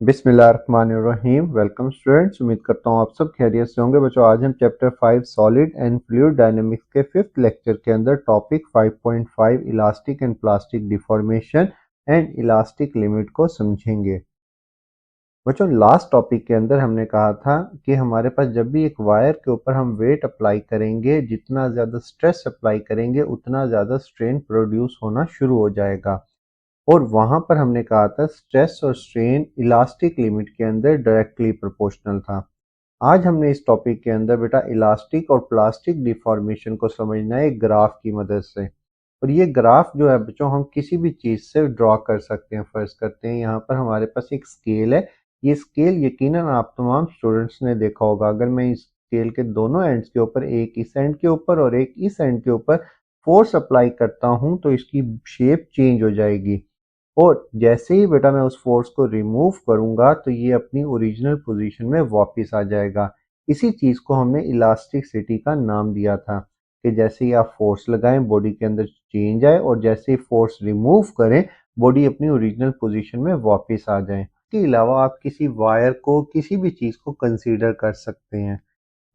बिस्मिल्लाहिर्रहमानिर्रहीम। Welcome students, उम्मीद करता हूँ आप सब खैरियत से होंगे। बच्चों, आज हम chapter 5 solid and fluid dynamics के 5th लेक्चर के अंदर topic 5.5 elastic and plastic deformation and elastic limit को समझेंगे। बच्चों, लास्ट टॉपिक के अंदर हमने कहा था कि हमारे पास जब भी एक वायर के ऊपर हम वेट अप्लाई करेंगे, जितना ज़्यादा स्ट्रेस अप्लाई करेंगे उतना ज़्यादा स्ट्रेन प्रोड्यूस होना शुरू हो जाएगा। और वहां पर हमने कहा था स्ट्रेस और स्ट्रेन इलास्टिक लिमिट के अंदर डायरेक्टली प्रोपोर्शनल था। आज हमने इस टॉपिक के अंदर बेटा इलास्टिक और प्लास्टिक डिफॉर्मेशन को समझना है एक ग्राफ की मदद से। और ये ग्राफ जो है बच्चों, हम किसी भी चीज से ड्रॉ कर सकते हैं। फर्ज करते हैं यहाँ पर हमारे पास एक स्केल है। ये स्केल यकीनन आप तमाम स्टूडेंट्स ने देखा होगा। अगर मैं इस स्केल के दोनों एंड्स के ऊपर, एक इस एंड के ऊपर और एक इस एंड के ऊपर फोर्स अप्लाई करता हूं तो इसकी शेप चेंज हो जाएगी। और जैसे ही बेटा मैं उस फोर्स को रिमूव करूंगा तो ये अपनी ओरिजिनल पोजीशन में वापस आ जाएगा। इसी चीज को हमने इलास्टिसिटी का नाम दिया था कि जैसे ही आप फोर्स लगाएं बॉडी के अंदर चेंज आए, और जैसे ही फोर्स रिमूव करें बॉडी अपनी ओरिजिनल पोजीशन में वापस आ जाए। इसके अलावा आप किसी वायर को, किसी भी चीज को कंसीडर कर सकते हैं।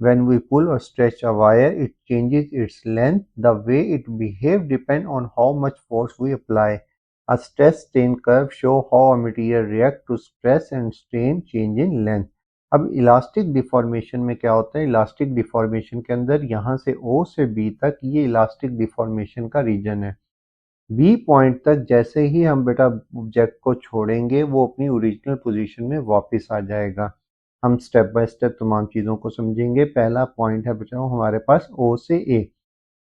When we pull or stretch a wire, it changes its length. The way it behaves depends on how much force we apply. A stress strain curve show how a material react to stress and strain change in length. अब elastic deformation में क्या होता है? Elastic deformation के अंदर यहाँ से O से B तक ये इलास्टिक डिफॉर्मेशन का रीजन है। बी पॉइंट तक जैसे ही हम बेटा ऑब्जेक्ट को छोड़ेंगे वो अपनी ओरिजिनल पोजीशन में वापस आ जाएगा। हम स्टेप बाय स्टेप तमाम चीज़ों को समझेंगे। पहला पॉइंट है बच्चों हमारे पास ओ से ए।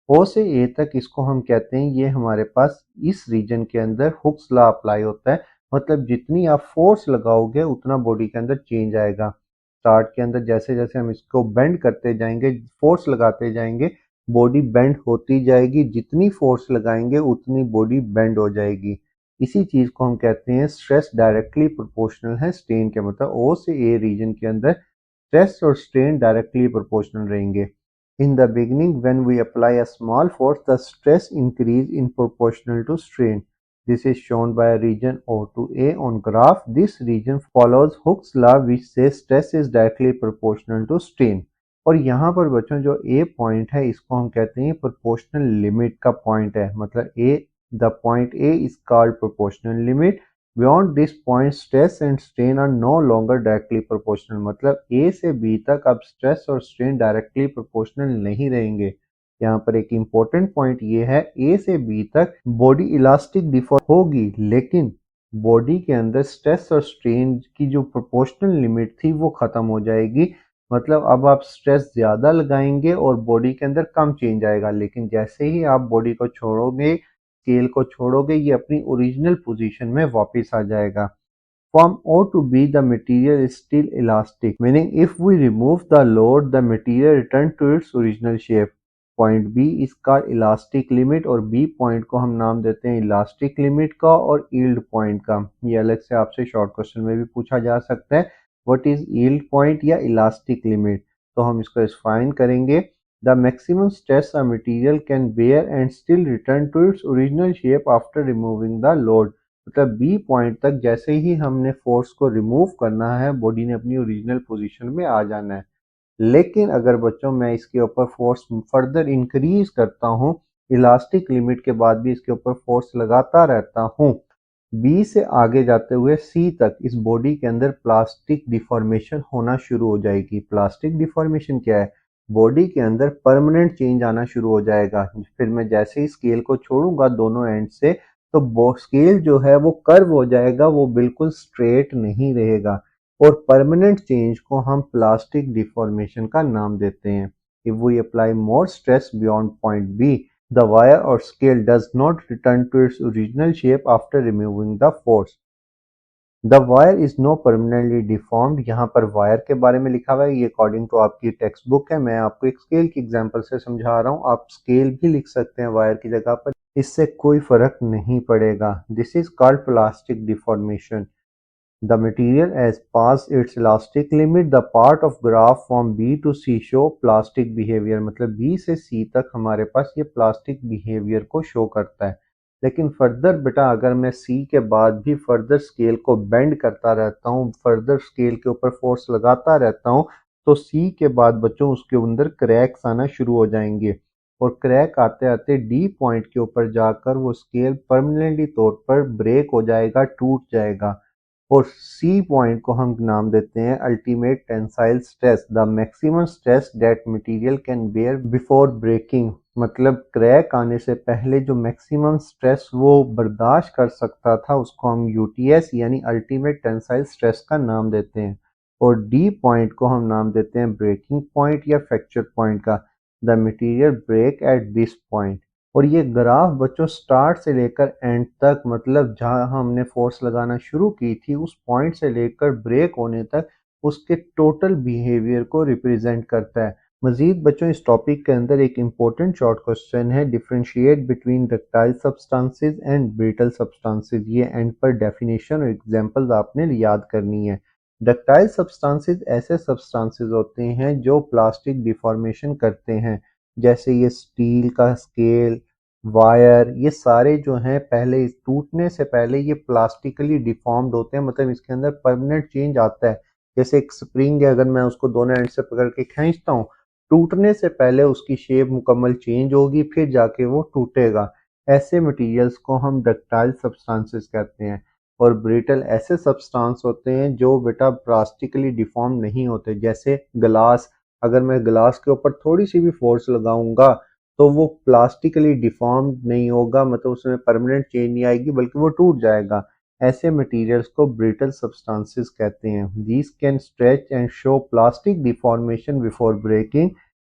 ओ से ए तक इसको हम कहते हैं, ये हमारे पास इस रीजन के अंदर हुक्स लॉ अप्लाई होता है। मतलब जितनी आप फोर्स लगाओगे उतना बॉडी के अंदर चेंज आएगा। स्टार्ट के अंदर जैसे जैसे हम इसको बेंड करते जाएंगे, फोर्स लगाते जाएंगे, बॉडी बेंड होती जाएगी। जितनी फोर्स लगाएंगे उतनी बॉडी बेंड हो जाएगी। इसी चीज को हम कहते हैं स्ट्रेस डायरेक्टली प्रोपोर्शनल है स्ट्रेन के। मतलब ओ से ए रीजन के अंदर स्ट्रेस और स्ट्रेन डायरेक्टली प्रोपोर्शनल रहेंगे। In the beginning, when we apply a small force, the stress increase in proportional to strain. This is shown by a region O to A on graph. This region follows Hooke's law, which says stress is directly proportional to strain. और यहाँ पर बच्चों जो A point है इसको हम कहते हैं प्रोपोर्शनल लिमिट का पॉइंट है। मतलब A, the point A is called proportional limit. Beyond this point, stress and strain are no longer directly proportional. मतलब A से B तक अब स्ट्रेस और स्ट्रेन डायरेक्टली प्रोपोर्शनल नहीं रहेंगे। यहाँ पर एक इम्पोर्टेंट पॉइंट ये है, A से B तक बॉडी इलास्टिक डिफॉर्म होगी, लेकिन बॉडी के अंदर स्ट्रेस और स्ट्रेन की जो प्रोपोर्शनल लिमिट थी वो खत्म हो जाएगी। मतलब अब आप स्ट्रेस ज्यादा लगाएंगे और बॉडी के अंदर कम चेंज आएगा। लेकिन जैसे ही आप बॉडी को छोड़ोगे, स्केल को छोड़ोगे, ये अपनी ओरिजिनल पोजीशन में वापस आ जाएगा। From O to B, the material is still elastic, meaning if we remove the load, the material returns to its original shape. Point B is called elastic limit, और B point को हम नाम देते हैं elastic limit का और yield point का। ये अलग से आपसे शॉर्ट क्वेश्चन में भी पूछा जा सकता है, व्हाट इज यील्ड पॉइंट या इलास्टिक लिमिट। तो हम इसको डिफाइन करेंगे, the maximum stress a material can bear and still return to its original shape after removing the load. मतलब बी पॉइंट तक जैसे ही हमने फोर्स को रिमूव करना है बॉडी ने अपनी ओरिजिनल पोजीशन में आ जाना है। लेकिन अगर बच्चों मैं इसके ऊपर फोर्स फर्दर इंक्रीज करता हूँ, इलास्टिक लिमिट के बाद भी इसके ऊपर फोर्स लगाता रहता हूँ, बी से आगे जाते हुए सी तक इस बॉडी के अंदर प्लास्टिक डिफॉर्मेशन होना शुरू हो जाएगी। प्लास्टिक डिफॉर्मेशन क्या है? बॉडी के अंदर परमानेंट चेंज आना शुरू हो जाएगा। फिर मैं जैसे ही स्केल को छोड़ूंगा दोनों एंड से, तो स्केल जो है वो कर्व हो जाएगा, वो बिल्कुल स्ट्रेट नहीं रहेगा। और परमानेंट चेंज को हम प्लास्टिक डिफॉर्मेशन का नाम देते हैं। If we apply more stress beyond point B, the wire or scale does not return to its original shape after removing the force. The wire is no permanently deformed. यहाँ पर wire के बारे में लिखा हुआ है, ये अकॉर्डिंग टू आपकी टेक्स्ट बुक है। मैं आपको एक स्केल की एग्जांपल से समझा रहा हूँ, आप स्केल भी लिख सकते हैं वायर की जगह पर, इससे कोई फर्क नहीं पड़ेगा। This is called plastic deformation. The material has passed its elastic limit. The part of graph from B to C show plastic behavior. मतलब B से C तक हमारे पास ये प्लास्टिक बिहेवियर को शो करता है। लेकिन फर्दर बेटा अगर मैं सी के बाद भी फर्दर स्केल को बेंड करता रहता हूँ, फर्दर स्केल के ऊपर फोर्स लगाता रहता हूँ, तो सी के बाद बच्चों उसके अंदर क्रैक्स आना शुरू हो जाएंगे और क्रैक आते आते डी पॉइंट के ऊपर जाकर वो स्केल परमानेंटली तौर पर ब्रेक हो जाएगा, टूट जाएगा। और सी पॉइंट को हम नाम देते हैं ultimate tensile stress, the maximum stress that material can bear before breaking. मतलब क्रैक आने से पहले जो मैक्सिमम स्ट्रेस वो बर्दाश्त कर सकता था उसको हम यूटीएस यानी अल्टीमेट टेंसाइल स्ट्रेस का नाम देते हैं। और डी पॉइंट को हम नाम देते हैं ब्रेकिंग पॉइंट या फ्रैक्चर पॉइंट का, the material break at this point. और ये ग्राफ बच्चों स्टार्ट से लेकर एंड तक, मतलब जहां हमने फोर्स लगाना शुरू की थी उस पॉइंट से लेकर ब्रेक होने तक उसके टोटल बिहेवियर को रिप्रेजेंट करता है। मजीद बच्चों इस टॉपिक के अंदर एक इम्पोर्टेंट शॉर्ट क्वेश्चन है, differentiate between ductile substances and brittle substances. ये एंड पर डेफिनेशन और एग्जांपल्स आपने याद करनी है। डक्टाइल सब्सटेंसेस ऐसे सब्सटेंसेस होते हैं जो प्लास्टिक डिफॉर्मेशन करते हैं, जैसे ये स्टील का स्केल, वायर, ये सारे जो हैं पहले टूटने से पहले ये प्लास्टिकली डिफॉर्म्ड होते हैं, मतलब इसके अंदर परमानेंट चेंज आता है। जैसे एक स्प्रिंग है, अगर मैं उसको दोनों एंड से पकड़ के खींचता हूँ, टूटने से पहले उसकी शेप मुकम्मल चेंज होगी, फिर जाके वो टूटेगा। ऐसे मटेरियल्स को हम डक्टाइल सब्सटेंसेस कहते हैं। और ब्रिटल ऐसे सब्सटेंस होते हैं जो बेटा प्लास्टिकली डिफॉर्म नहीं होते, जैसे ग्लास। अगर मैं ग्लास के ऊपर थोड़ी सी भी फोर्स लगाऊंगा तो वो प्लास्टिकली डिफॉर्म नहीं होगा, मतलब उसमें परमानेंट चेंज नहीं आएगी बल्कि वो टूट जाएगा। ऐसे मटेरियल्स को ब्रिटल सब्सटेंसेस कहते हैं। These can stretch and show plastic deformation before breaking.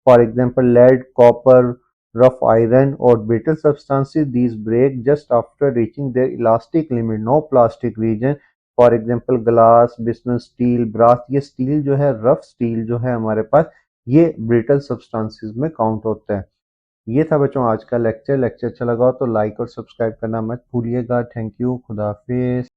For example lead, copper, rough iron or brittle substances, these break just after reaching their elastic limit, no plastic region। For example glass, bismuth steel, brass, ये steel जो है, rough steel जो है हमारे पास, ये brittle substances में count होता है। ये था बच्चों आज का लेक्चर। लेक्चर अच्छा लगा हो तो लाइक और सब्सक्राइब करना मत भूलिएगा। थैंक यू, खुदा हाफिज।